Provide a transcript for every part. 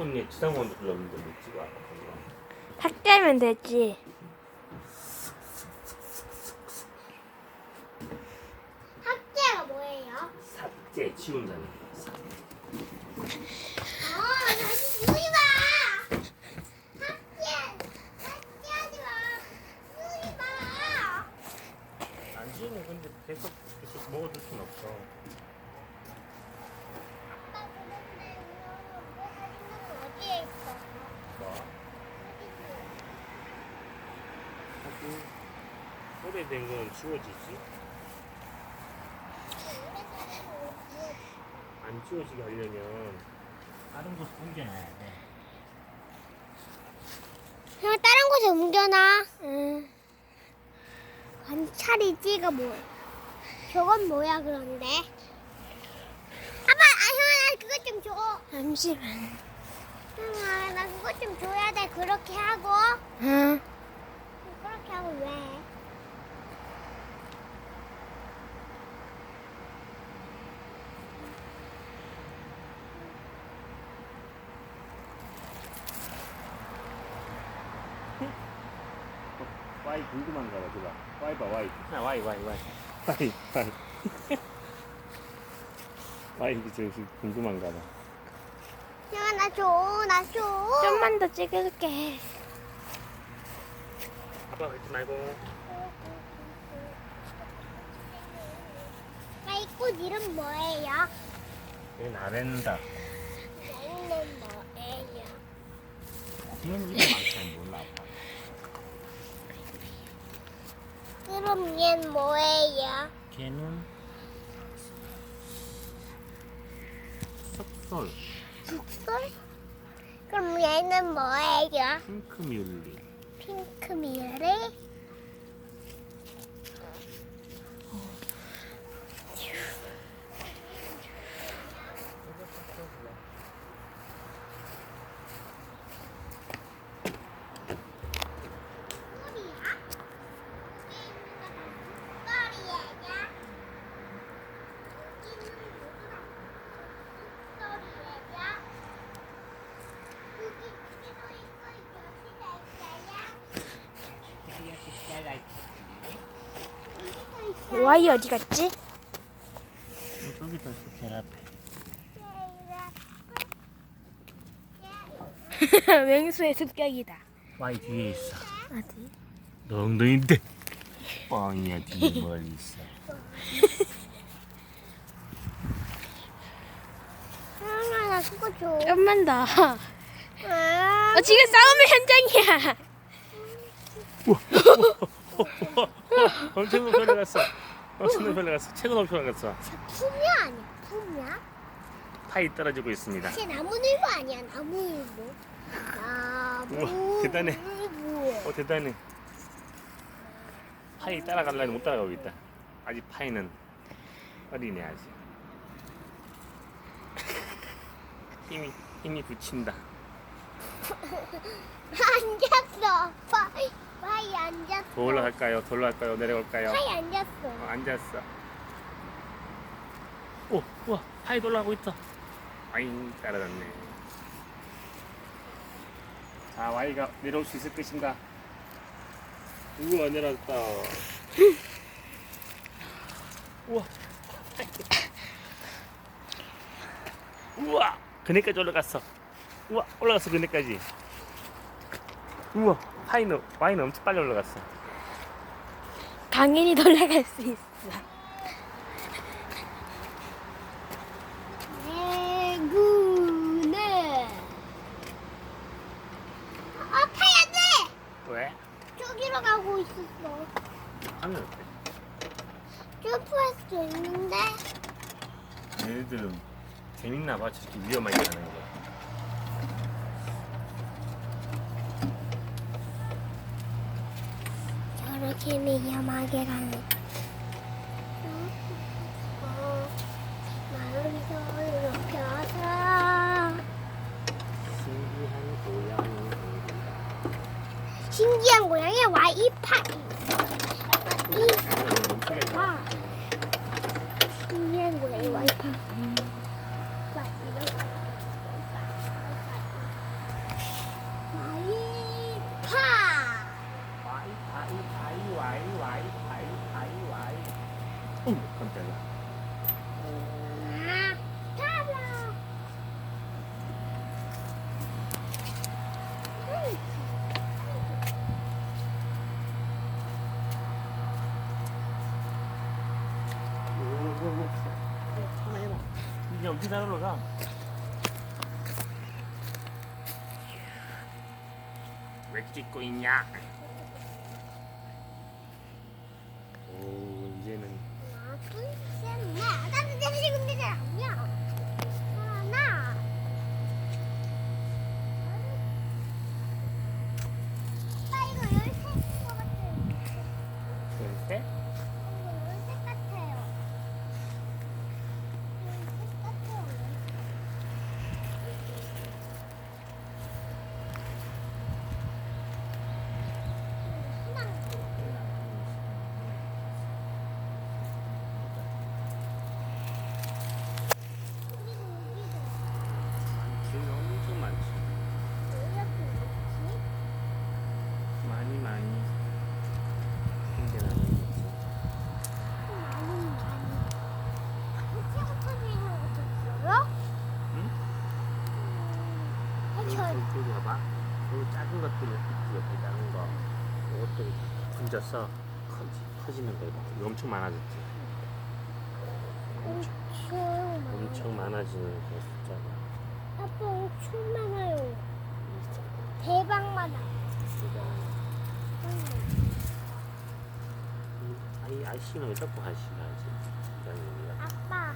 핸드폰에 지상권도 불렀는데 못 찍어. 삭제하면 되지. 삭제가 뭐예요? 삭제 지운다는 거. 다시 누르지 마! 삭제하지 마! 누르지 마! 안 지우면 근데 계속 먹어줄 순 없어. 아빠 그런데 이거 사진은 어디에 있어? 뭐? 하고 오래된 건 지워지지. 안 지워지게 하려면 다른 곳 옮겨놔야 돼. 그냥 다른 곳에 옮겨놔. 응. 관찰이지가 뭐야? 저건 뭐야 그런데? 아빠, 형아 나 그것 좀 줘. 잠시만. 형아 나 그것 좀 줘야 돼. 그렇게 하고. 응. 그렇게 하고 왜? Y 궁금한가 봐, 줘봐. Y 봐, Y. 아, Y. Y 이제 궁금한가 봐. 형아 나 줘. 나 줘. 좀만 더 찍을게. 아빠 그러지 말고. 이 꽃 이름 뭐예요? 얘는 라벤더. 얘는 뭐예요? 얘는 이름 많잘 몰라, 아빠. 그럼 얘는 뭐예요? 걔는 석솔, 죽솔? 그럼 얘는 뭐예요? 핑크뮬리. 핑크미리? Y 어디 갔지? 저기다 있어, 걔 앞에. 맹수의 습격이다. Y 뒤에 있어. 어디? 너 엉덩이인데. 뻥이야, 뒤에 멀리 있어. 형아 나 그거 줘. 좀만 더. 아, 지금 싸움의 현장이야. 엄청 높이 올라갔어. 엄청 높이 올라갔어. 최고 높이 올라갔어. 푸냐 아니야? 푸냐? 파이 떨어지고 있습니다. 쟤 나무늘보 아니야? 나무늘보. 우와, 대단해. 나무늘보. 대단해. 파이 따라가려니 못 따라가고 있다. 아직 파이는 어리네 아직. 힘이 붙인다. 앉았어. 파이 앉았어. 더 올라갈까요? 더 올라갈까요? 내려갈까요? 파이 앉았어. 앉았어. 오, 우와, 파이 올라가고 있다. 아잉, 따라갔네. 자, Y가 내려올 수 있을 것인가? 우와, 내려왔다. 우와. 우와, 그네까지 올라갔어. 우와, 올라갔어, 그네까지. 우와, Y는 엄청 빨리 올라갔어. 당연히 올라갈 수 있어. 대구네. 파이 안 돼. 왜? 저기로 가고 있었어. 하면 어때? 점프할 수 있는데. 얘네들은 재밌나 봐, 저렇게 위험하게 하는 거. 저렇게 위험하게 가는. 마음이 높여서 신기한 고양이. 신기한 고양이 와이파이. 와. 신기한 고양이 와이파이. 이렇게 잘 올라가? 왜 찍고 있냐? 오, 이제는 나는 지금 내가 아니야. 나. 나 이거 열쇠인 것 같아요. 열쇠? 이거 열쇠 같아요. 열쇠 같아요. 많지, 엄청 많지. 많이 생겨나는 거지. 응? 여기 봐봐. 요 작은 것들이 있지, 옆에 작은 거. 이것들이 분져서 커지는 거. 이거 엄청 많아졌지. 엄청 많아지는 거 숫자가. 아빠 엄청 많아요. 대박 많아. 아이씨는 왜 자꾸 아이씨가지? 아빠.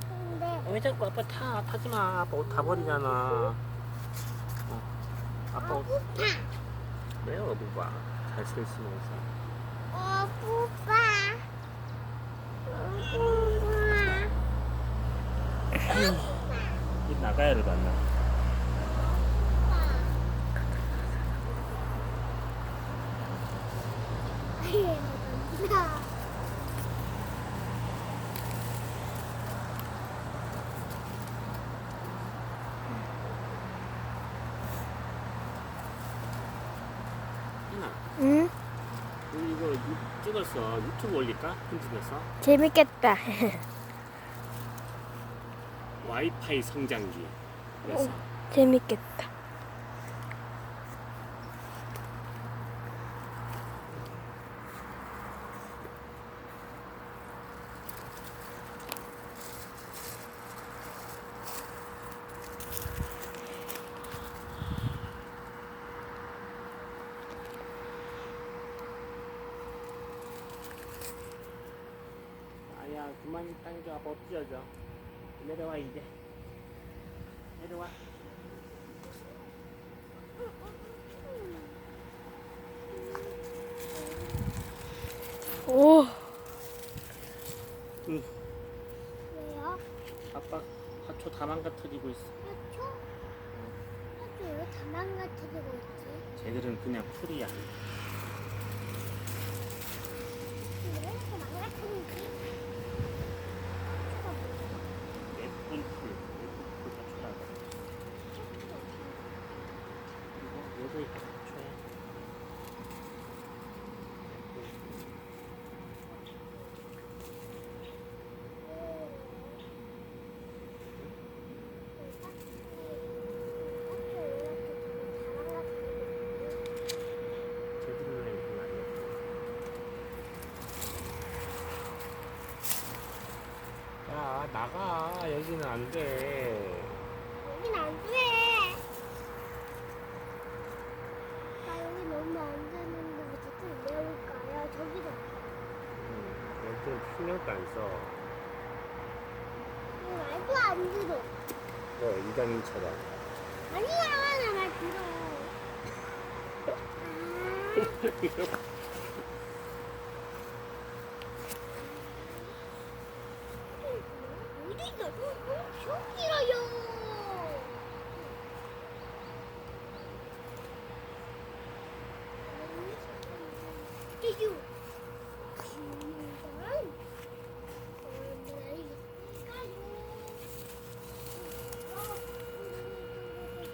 근데 왜 자꾸 아빠 타지 마. 아빠 옷 다 버리잖아. 아빠 옷. 왜 어부바? 잘 쓰면서. 오빠. 이 나가야를 봤나? 희나, 응? 우리 이거 찍었어. 유튜브 올릴까? 편집해서. 재밌겠다. 와이파이 성장기. 그래서 재밌겠다. 아야, 그만 당겨. 아빠 엎드려져. 내려와 이제. 내려와. 오, 응. 왜요? 아빠 화초 다 망가뜨리고 있어. 하초? 하초 왜 가만 같아지고 있지? 쟤들은 그냥 풀이야. 왜 이렇게 망가뜨리지? 예쁜 풀. 예쁜 풀 화초라고. 이거 요새 화초야. 쟤들은 이거 아니야. 야, 나가. 여기는 안 돼. 여긴 안 돼. 나 여기 너무 안 되는데 왜 자꾸 내려올까요? 저기도. 여기는 신경도 안 써. 말도 안 들어. 너 이장님처럼. 아니야, 나 말 들어. 어디가 엄청 길어요. 띠유.